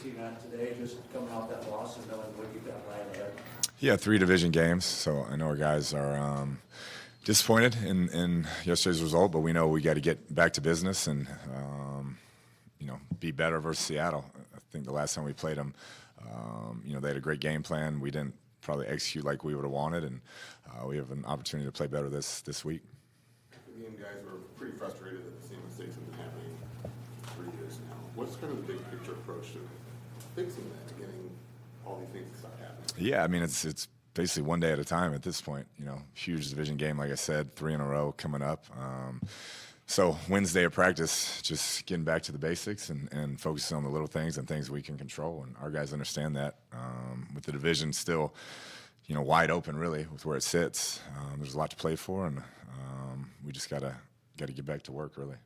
team at today, just coming off that loss and knowing what you've got lying ahead? Yeah, 3 division games, so I know our guys are disappointed in yesterday's result, but we know we got to get back to business and be better versus Seattle. I think the last time we played them, they had a great game plan. We didn't probably execute like we would have wanted, and we have an opportunity to play better this week. The game guys were pretty frustrated that the same mistakes have been happening for 3 years now. What's kind of the big picture approach to fixing that, and getting all these things to stop happening? Yeah, I mean, it's basically one day at a time at this point. Huge division game, like I said, 3 in a row coming up. So Wednesday of practice, just getting back to the basics and focusing on the little things and things we can control. And our guys understand that. With the division still, wide open really with where it sits. There's a lot to play for, and we just gotta get back to work really.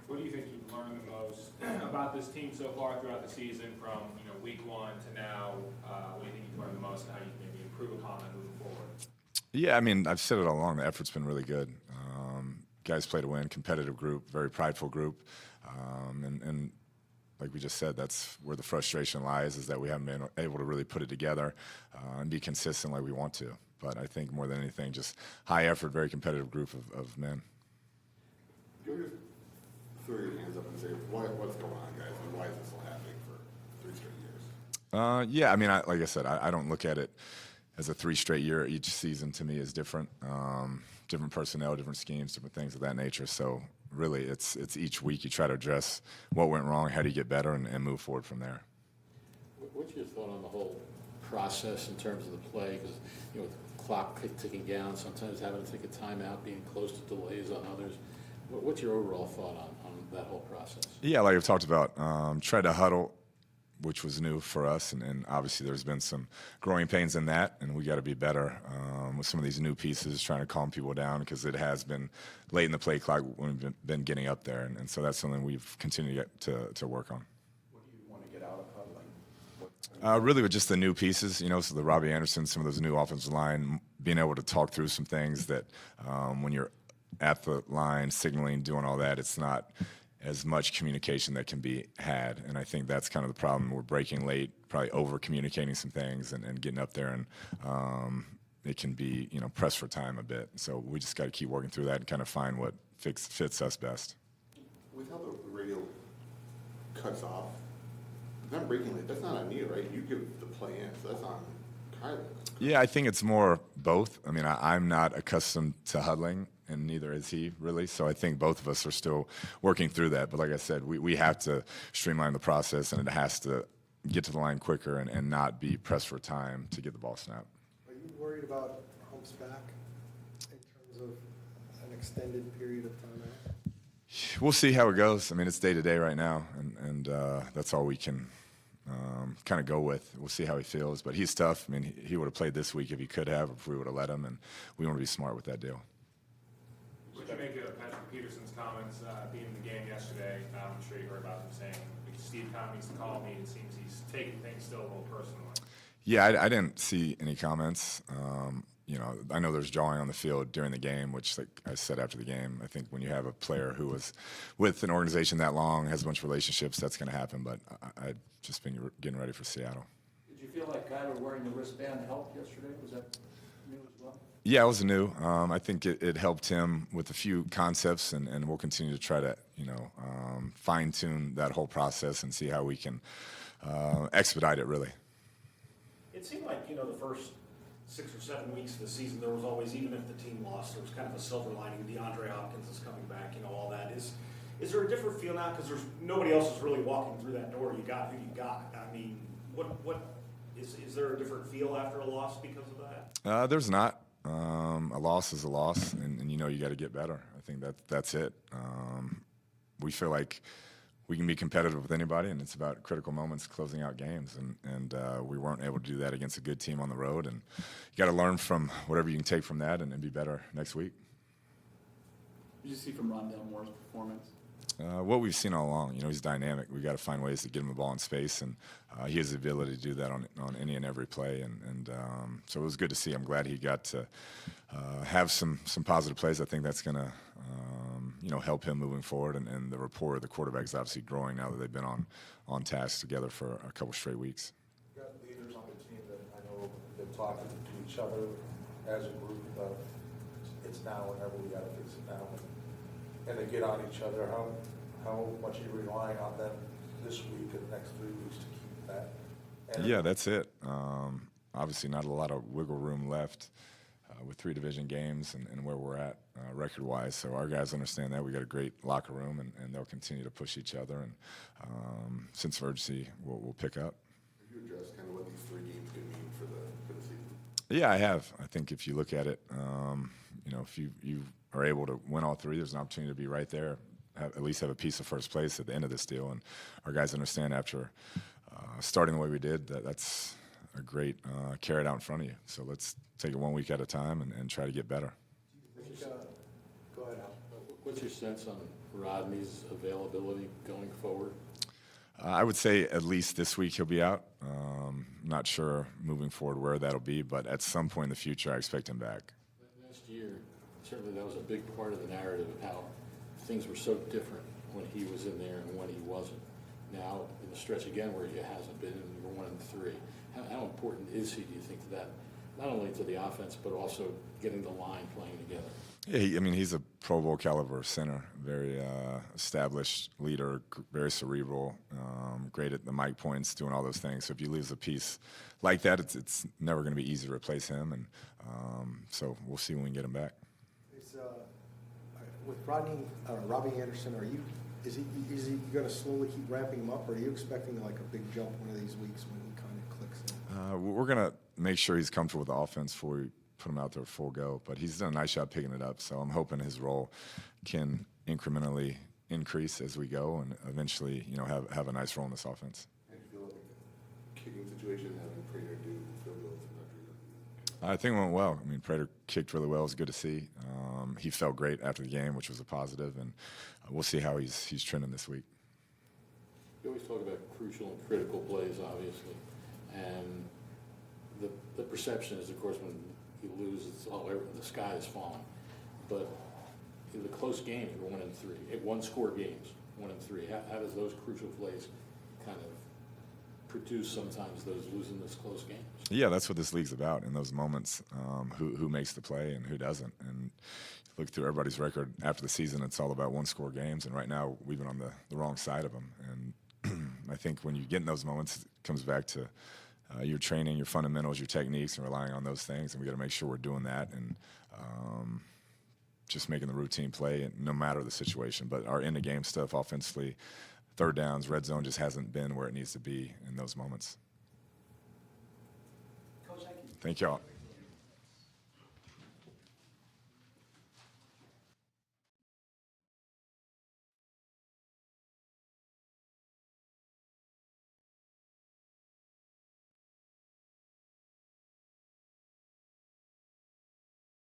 What do you think you've learned the most about this team so far throughout the season, from week 1 to now? What do you think you've learned the most, and how you can maybe improve upon it moving forward? Yeah, I mean, I've said it all along. The effort's been really good. Guys play to win, competitive group, very prideful group, and like we just said, that's where the frustration lies, is that we haven't been able to really put it together and be consistent like we want to. But I think more than anything, just high effort, very competitive group of men. Can you just throw your hands up and say, what's going on, guys, and why is this still happening for 3 straight years? Yeah, I mean, like I said, I don't look at it as a 3 straight year. Each season to me is different, different personnel, different schemes, different things of that nature. So really, it's each week you try to address what went wrong, how do you get better, and move forward from there. What's your thought on the whole process in terms of the play? Because with the clock ticking down, sometimes having to take a timeout, being close to delays on others. What's your overall thought on that whole process? Yeah, like I've talked about, try to huddle, which was new for us, and obviously there's been some growing pains in that, and we got to be better with some of these new pieces, trying to calm people down, because it has been late in the play clock when we've been getting up there, and so that's something we've continued to work on. What do you want to get out of huddling? Really with just the new pieces, so the Robbie Anderson, some of those new offensive line, being able to talk through some things that when you're at the line, signaling, doing all that, it's not as much communication that can be had, and I think that's kind of the problem. We're breaking late, probably over-communicating some things and getting up there, and it can be, pressed for time a bit. So we just got to keep working through that and kind of find what fits us best. With how the radio cuts off, them breaking late, that's not on you, right? You give the play in, so that's on Kyler. Yeah, I think it's more both. I mean, I'm not accustomed to huddling, and neither is he, really. So I think both of us are still working through that. But like I said, we have to streamline the process, and it has to get to the line quicker and not be pressed for time to get the ball snapped. Are you worried about humps back in terms of an extended period of time out? We'll see how it goes. I mean, it's day-to-day right now, and that's all we can kind of go with. We'll see how he feels. But he's tough. I mean, he would have played this week if he could have, if we would have let him, and we want to be smart with that deal. What did you make of Patrick Peterson's comments being in the game yesterday? I'm sure you heard about him saying, Steve Conn needs to call me. It seems he's taking things still a little personally. Yeah, I didn't see any comments. I know there's jawing on the field during the game, which, like I said after the game, I think when you have a player who was with an organization that long, has a bunch of relationships, that's going to happen. But I've just been getting ready for Seattle. Did you feel like Kyler wearing the wristband helped yesterday? Was that new as well? Yeah, it was new. I think it helped him with a few concepts, and we'll continue to try to, fine-tune that whole process and see how we can expedite it, really. It seemed like, the first 6 or 7 weeks of the season, there was always, even if the team lost, there was kind of a silver lining. DeAndre Hopkins is coming back, all that. Is there a different feel now? Because there's nobody else is really walking through that door. You got who you got. I mean, what is there a different feel after a loss because of that? There's not. A loss is a loss, and you got to get better. I think that's it. We feel like we can be competitive with anybody, and it's about critical moments closing out games, and we weren't able to do that against a good team on the road, and you got to learn from whatever you can take from that and be better next week. What did you see from Rondale Moore's performance? What we've seen all along, he's dynamic. We've got to find ways to get him the ball in space, and he has the ability to do that on any and every play. And so it was good to see. I'm glad he got to have some positive plays. I think that's going to help him moving forward. And the rapport of the quarterback is obviously growing now that they've been on task together for a couple straight weeks. You got leaders on the team that I know they're talking to each other as a group. It's now or never. We got to fix it now. And they get on each other. How much are you relying on them this week and the next 3 weeks to keep that? And Yeah, that's it. Obviously, not a lot of wiggle room left with 3 division games and where we're at record-wise. So our guys understand that. We got a great locker room, and they'll continue to push each other. And sense of urgency will pick up. Have you addressed kind of what these 3 games could mean for the season? Yeah, I have. I think if you look at it, if you are able to win all 3, there's an opportunity to be right there, at least have a piece of first place at the end of this deal. And our guys understand after starting the way we did that's a great carrot out in front of you. So let's take it 1 week at a time and try to get better. Go ahead, Al. What's your sense on Rodney's availability going forward? I would say at least this week he'll be out. Not sure moving forward where that'll be, but at some point in the future, I expect him back. Last year, certainly that was a big part of the narrative of how things were so different when he was in there and when he wasn't. Now, in the stretch again where he hasn't been, and you're 1-3, how important is he, do you think, to that, not only to the offense, but also getting the line playing together? Yeah, he's a Pro Bowl caliber center, very established leader, very cerebral, great at the mic points, doing all those things. So if you lose a piece like that, it's never going to be easy to replace him. And so we'll see when we get him back. With Robbie Anderson, is he going to slowly keep ramping him up, or are you expecting like a big jump one of these weeks when he kind of clicks in? We're going to make sure he's comfortable with the offense before we put him out there full go. But he's done a nice job picking it up, so I'm hoping his role can incrementally increase as we go and eventually, have a nice role in this offense. And you feel like a kicking situation, having Prater do field goals and not do that? I think it went well. Prater kicked really well. It was good to see. He felt great after the game, which was a positive, and we'll see how he's trending this week. You always talk about crucial and critical plays, obviously, and the perception is, of course, when you lose, the sky is falling. But in the close games, we're 1-3. 1-score games, 1-3. How does those crucial plays kind of produce sometimes those losing this close games? Yeah, that's what this league's about. In those moments, who makes the play and who doesn't. And look through everybody's record after the season, it's all about 1-score games. And right now, we've been on the wrong side of them. And I think when you get in those moments, it comes back to your training, your fundamentals, your techniques, and relying on those things. And we got to make sure we're doing that and just making the routine play, no matter the situation. But our end-of-game stuff offensively, third downs, red zone just hasn't been where it needs to be in those moments. Coach, thank you. Thank y'all.